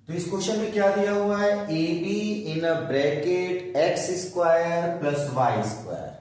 तो इस क्वेश्चन में क्या दिया हुआ है, A B in a bracket X square plus Y square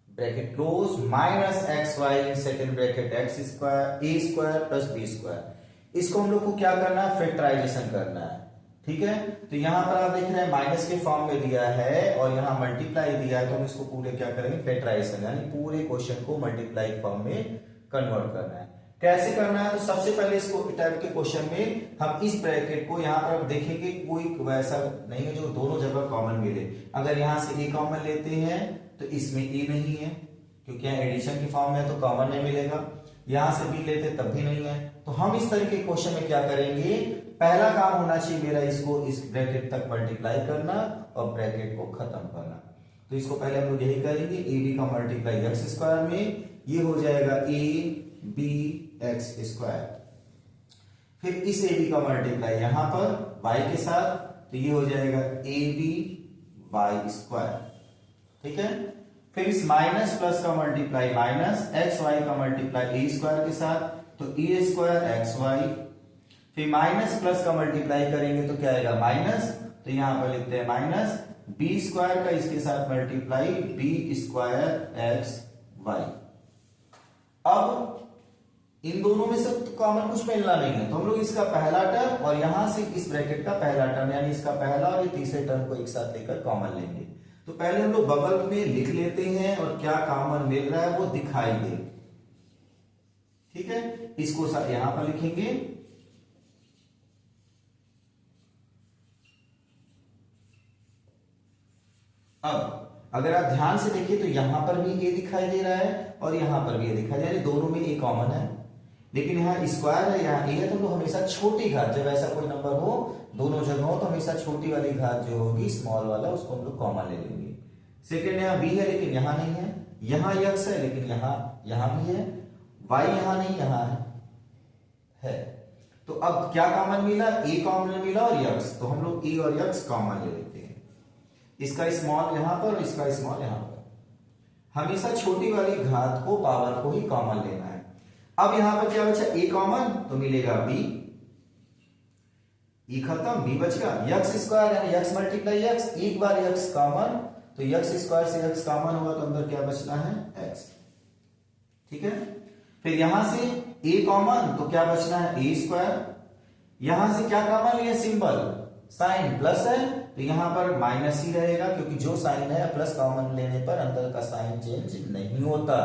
bracket close minus X Y second bracket X square A square plus B square. इसको हम लोग को क्या करना है, फैक्टराइजेशन करना है। ठीक है, तो यहां पर आप देख रहे हैं माइनस के फॉर्म में दिया है और यहां मल्टीप्लाई दिया है, तो हम इसको पूरे क्या करेंगे, फैक्टराइजेशन, यानी पूरे क्वेश्चन को मल्टीप्लाई फॉर्म में कन्वर्ट करना है। कैसे करना है, तो सबसे पहले इसको टाइप के क्वेश्चन में हम इस ब्रैकेट को यहां पर देखेंगे, कोई वैसा नहीं है जो दोनों जगह कॉमन मिले। अगर यहां से ए कॉमन लेते हैं तो इसमें ए नहीं है, क्योंकि यहाँ एडिशन की फॉर्म में तो कॉमन नहीं मिलेगा। यहां से बी लेते तब भी नहीं है। तो हम इस तरह के क्वेश्चन में क्या करेंगे, पहला काम होना चाहिए मेरा इसको इस ब्रैकेट तक मल्टीप्लाई करना और ब्रैकेट को खत्म करना। तो इसको पहले हम लोग यही करेंगे, ए बी का मल्टीप्लाई एक्स स्क्वायर में, ये हो जाएगा ए बी एक्स स्क्वायर। फिर इस ए बी का मल्टीप्लाई यहां पर वाई के साथ, तो ये हो जाएगा ए बी वाई स्क्वायर। ठीक है, फिर इस माइनस प्लस का मल्टीप्लाई माइनस एक्स वाई का मल्टीप्लाई ए स्क्वायर के साथ, तो ए स्क्वायर एक्स वाई। फिर माइनस प्लस का मल्टीप्लाई करेंगे तो क्या आएगा, माइनस, तो यहां पर लिखते हैं माइनस बी स्क्वायर का इसके साथ multiply B square X Y. अब इन दोनों में से तो कॉमन कुछ मिलना नहीं है, तो हम लोग इसका पहला टर्म और यहां से इस ब्रैकेट का पहला टर्म, यानी इसका पहला और ये तीसरे टर्म को एक साथ लेकर कॉमन लेंगे। तो पहले हम लोग बगल में लिख लेते हैं और क्या कॉमन मिल रहा है वो दिखाई दे। ठीक है, इसको यहां पर लिखेंगे। अब अगर आप ध्यान से देखिए तो यहां पर भी ए दिखाई दे रहा है और यहां पर भी ए दिखाई दे रहा है, दोनों में ए कॉमन है। लेकिन यहाँ स्क्वायर है, यहाँ ए है, तो हम लोग हमेशा छोटी घात, जब ऐसा कोई नंबर हो दोनों जगह हो तो हमेशा छोटी वाली घात जो होगी स्मॉल वाला, उसको हम लोग कॉमन ले लेंगे। सेकेंड यहाँ बी है लेकिन यहाँ नहीं है, यहाँ यक्स है लेकिन यहाँ भी है, वाई यहाँ नहीं यहाँ है। तो अब क्या कॉमन मिला, ए कॉमन मिला और यक्स, तो हम लोग ए और यक्स कॉमन ले लेते हैं। इसका स्मॉल यहां पर और इसका स्मॉल यहां पर, हमेशा छोटी वाली घात को पावर को ही कॉमन लेना है। अब यहां पर क्या बचा, ए कॉमन तो मिलेगा बी, ई खत्म, बी बच गया, यक्स स्क्वायर यानी यक्स मल्टीप्लाई यक्स, एक बार यक्स कॉमन, तो यक्स स्क्वायर से यक्स कॉमन हुआ तो अंदर क्या बचना है, एक्स। ठीक है, फिर यहां से ए कॉमन तो क्या बचना है, ए स्क्वायर। यहां से क्या कॉमन लिया, सिंबल, साइन प्लस है तो यहां पर माइनस ही रहेगा, क्योंकि जो साइन है प्लस कॉमन लेने पर अंदर का साइन चेंज नहीं होता,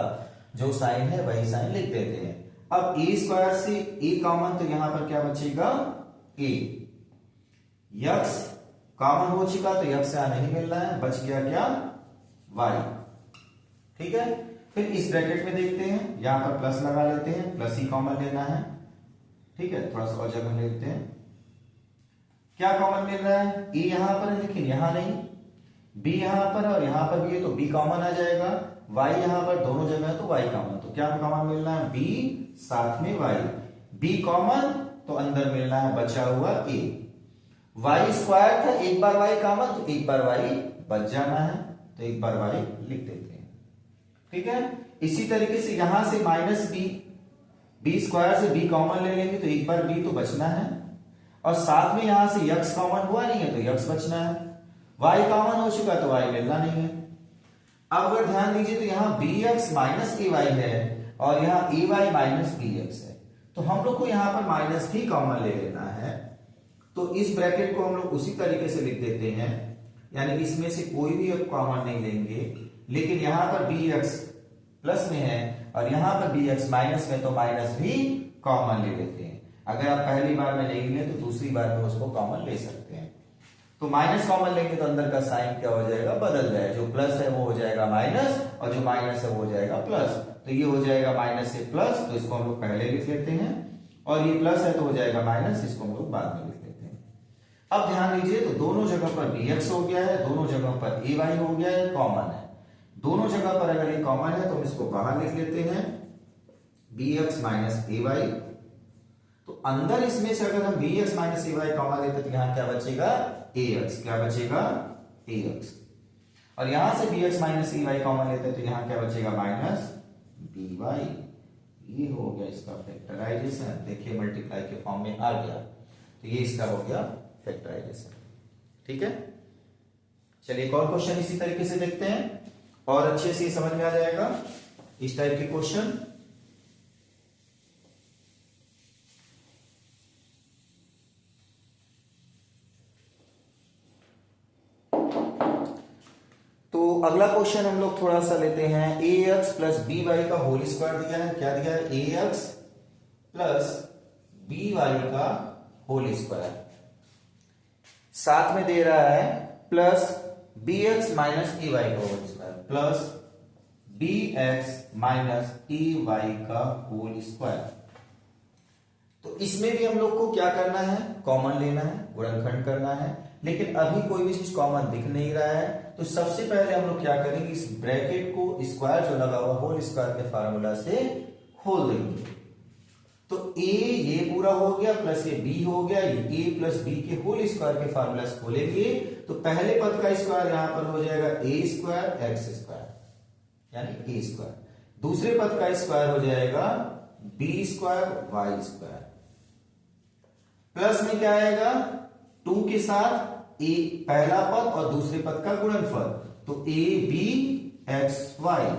जो साइन है वही साइन लिख देते हैं। अब ए स्क्वायर से ए कॉमन तो यहां पर क्या बचेगा, ए, यक्स कॉमन हो चुका तो यक्स यहां नहीं मिल रहा है, बच गया क्या, वाई। ठीक है, फिर इस ब्रैकेट में देखते हैं, यहां पर प्लस लगा लेते हैं, प्लस ही कॉमन लेना है। ठीक है, थोड़ा सा और जगह लेते हैं, क्या कॉमन मिल रहा है, ए यहां पर है लेकिन यहां नहीं, बी यहां पर और यहां पर भी है तो बी कॉमन आ जाएगा, वाई यहां पर दोनों जगह है तो वाई कॉमन, तो क्या कॉमन मिल रहा है, बी साथ में वाई, बी कॉमन तो अंदर मिलना है बचा हुआ ए, वाई स्क्वायर था, एक बार वाई कॉमन तो एक बार वाई बच जाना है, तो एक बार वाई लिख देते हैं। ठीक है, इसी तरीके से यहां से माइनस बी, बी स्क्वायर से बी कॉमन ले लेंगे तो एक बार बी तो बचना है, और साथ में यहां से यक्स कॉमन हुआ नहीं है तो यक्स बचना है, वाई कॉमन हो चुका तो वाई मिलना नहीं है। अब अगर ध्यान दीजिए तो यहां B x minus a Y है और यहां ए वाई माइनस बी एक्स है, तो हम लोग को यहां पर माइनस ही कॉमन ले लेना है। तो इस ब्रैकेट को हम लोग उसी तरीके से लिख देते हैं, यानी इसमें से कोई भी अब कॉमन नहीं लेंगे, लेकिन यहां पर बी एक्स प्लस में है और यहां पर बी एक्स माइनस में, तो माइनस भी कॉमन ले लेते हैं। अगर आप पहली बार में नहीं लिए तो दूसरी बार में उसको कॉमन ले सकते हैं। तो माइनस कॉमन लेंगे तो अंदर का साइन क्या हो जाएगा, बदल जाएगा, जो प्लस है वो हो जाएगा माइनस और जो माइनस है वो हो जाएगा प्लस, तो ये हो जाएगा माइनस से प्लस, तो इसको हम लोग पहले लिख लेते हैं, और ये प्लस है तो हो जाएगा माइनस, इसको हम लोग बाद में लिख लेते हैं। अब ध्यान दीजिए तो दोनों जगह पर बी एक्स हो गया है, दोनों जगह पर ए वाई हो गया है, कॉमन है, दोनों जगह पर अगर ये कॉमन है तो हम इसको बाहर लिख लेते हैं, B x minus a Y. तो अंदर इसमें से अगर हम B x minus a Y common लेते तो यहां क्या बचेगा, ए एक्स, क्या बचेगा, ए एक्स, और यहां से B x minus a Y common लेते तो यहां क्या बचेगा, माइनस बी वाई। ये हो गया इसका फैक्टराइजेशन, देखिए मल्टीप्लाई के फॉर्म में आ गया, तो ये इसका हो गया फैक्टराइजेशन। ठीक है, चलिए एक और क्वेश्चन इसी तरीके से देखते हैं और अच्छे से समझ में आ जाएगा इस टाइप के क्वेश्चन। तो अगला क्वेश्चन हम लोग थोड़ा सा लेते हैं। A x plus b y का होल स्क्वायर दिया है। क्या दिया है? A x plus b y का होल स्क्वायर, साथ में दे रहा है plus b x minus a y का whole square, plus b x minus a y का होल स्क्वायर। तो इसमें भी हम लोग को क्या करना है? कॉमन लेना है, गुणनखंड करना है। लेकिन अभी कोई भी चीज कॉमन दिख नहीं रहा है, तो सबसे पहले हम लोग क्या करेंगे, इस ब्रैकेट को स्क्वायर जो लगा हुआ होल स्क्वायर के फार्मूला से खोल देंगे। तो a ये पूरा हो गया प्लस ये b हो गया, ये a प्लस b के होल स्क्वायर के फार्मूला से खोलेंगे तो पहले पद का स्क्वायर यहां पर हो जाएगा a स्क्वायर एक्स स्क्वायर यानी a स्क्वायर, दूसरे पद का स्क्वायर हो जाएगा b square Y square, plus में क्या आएगा 2 के साथ a पहला पद और दूसरे पद का गुणनफल, तो a b एक्स वाई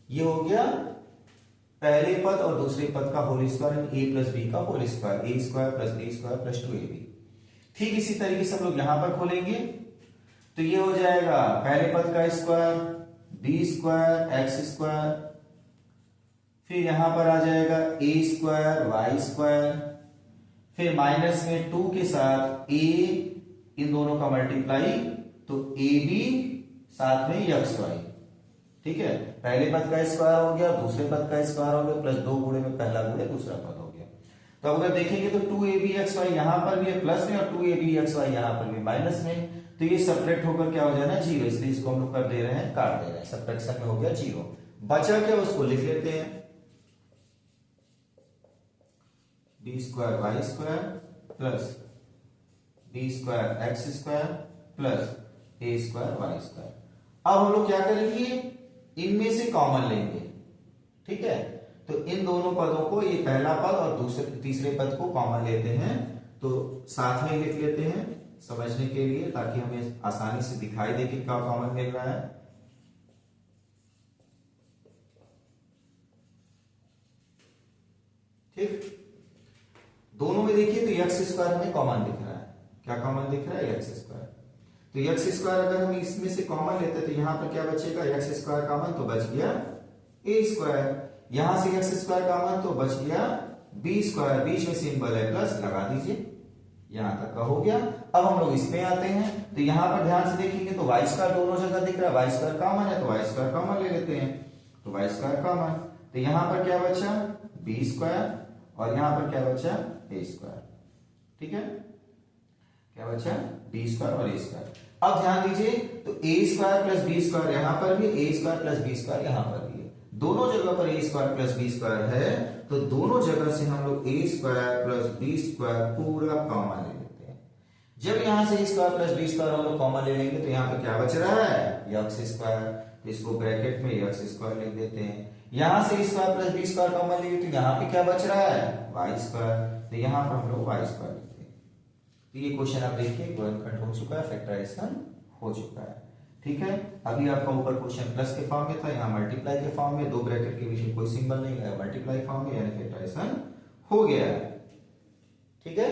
ये हो गया पहले पद और दूसरे पद का whole square, a plus b का होल स्क्वायर, ए square plus B square plus 2ab। ठीक इसी तरीके से हम लोग यहां पर खोलेंगे तो ये हो जाएगा पहले पद का square B square X square, फिर यहां पर आ जाएगा ए स्क्वायर वाई स्क्वायर, फिर माइनस में 2 के साथ a इन दोनों का मल्टीप्लाई तो ए बी साथ में एक्स वाई। ठीक है, पहले पद का स्क्वायर हो गया, दूसरे पद का स्क्वायर हो गया, प्लस 2 गुणे में पहला गुणे दूसरा पद हो गया। तो अगर देखेंगे तो 2abxy यहां पर भी है प्लस में और 2abxy यहां पर भी माइनस में, तो ये सब्ट्रैक्ट होकर क्या हो जाना 0, इसलिए इसको हम लोग कर दे रहे हैं, काट दे रहे हैं, सब्ट्रैक्शन में हो गया 0। बचा क्या उसको लिख लेते हैं b square Y square plus b square X square plus a square Y square. अब हम लोग क्या करेंगे, इनमें से कॉमन लेंगे। ठीक है, तो इन दोनों पदों को, ये पहला पद और दूसरे तीसरे पद को कॉमन लेते हैं, तो साथ में लिख लेते हैं समझने के लिए, ताकि हमें आसानी से दिखाई दे कि क्या कॉमन मिल रहा है। ठीक, दोनों में देखिए तो एक्स स्क्वायर हमें कॉमन दिख रहा है। क्या कॉमन दिख रहा है? X square. तो एक्स स्क्वायर अगर हम इसमें से कॉमन लेते तो यहां पर क्या बचेगा, एक्स स्क्वायर कॉमन तो बच गया ए स्क्वायर, यहां से एक्स स्क्वायर कॉमन तो बच गया बी स्क्वायर, बीच में सिंबल है प्लस लगा दीजिए, यहां तक का हो गया। अब हम लोग इसमें आते हैं तो यहां पर ध्यान से देखेंगे तो वाई स्क्वायर दोनों जगह दिख रहा है, वाई स्क्वायर कॉमन है तो वाई स्क्वायर कॉमन ले लेते हैं, तो वाई स्क्वायर कॉमन, तो यहां पर क्या बचा बी स्क्वायर और यहां पर क्या बचा ए स्क्वायर। ठीक है, क्या बचा बी स्क्वायर और ए स्क्वायर। अब ध्यान दीजिए तो ए स्क्वायर प्लस बी स्क्वायर यहां पर भी, ए स्क्वायर प्लस बी स्क्वायर यहां पर भी है, दोनों जगह पर ए स्क्वायर प्लस बी स्क्वायर है, तो दोनों जगह से हम लोग ए स्क्वायर प्लस बी स्क्वायर पूरा कॉमन ले लेते हैं। जब यहां से a square plus B square हम लोग कॉमन ले लेंगे तो यहां पर क्या बच रहा है एक्स स्क्वायर, तो इसको ब्रैकेट में एक्स स्क्वायर लिख देते हैं। यहां से a square plus B square common लेंगे तो यहां पे क्या बच रहा है वाई स्क्वायर, तो यहां पर हम लोग वाई स्क्वायर लिखते हैं। तो ये क्वेश्चन आप देखिए गुणनखंड हो चुका है, फैक्टराइजेशन हो चुका है। ठीक है, अभी आपका ऊपर क्वेश्चन प्लस के फॉर्म में था, यहाँ मल्टीप्लाई के फॉर्म में, दो ब्रैकेट के बीच में कोई सिंबल नहीं है, मल्टीप्लाई फॉर्म में यानी फैक्टराइजेशन हो गया है। ठीक है।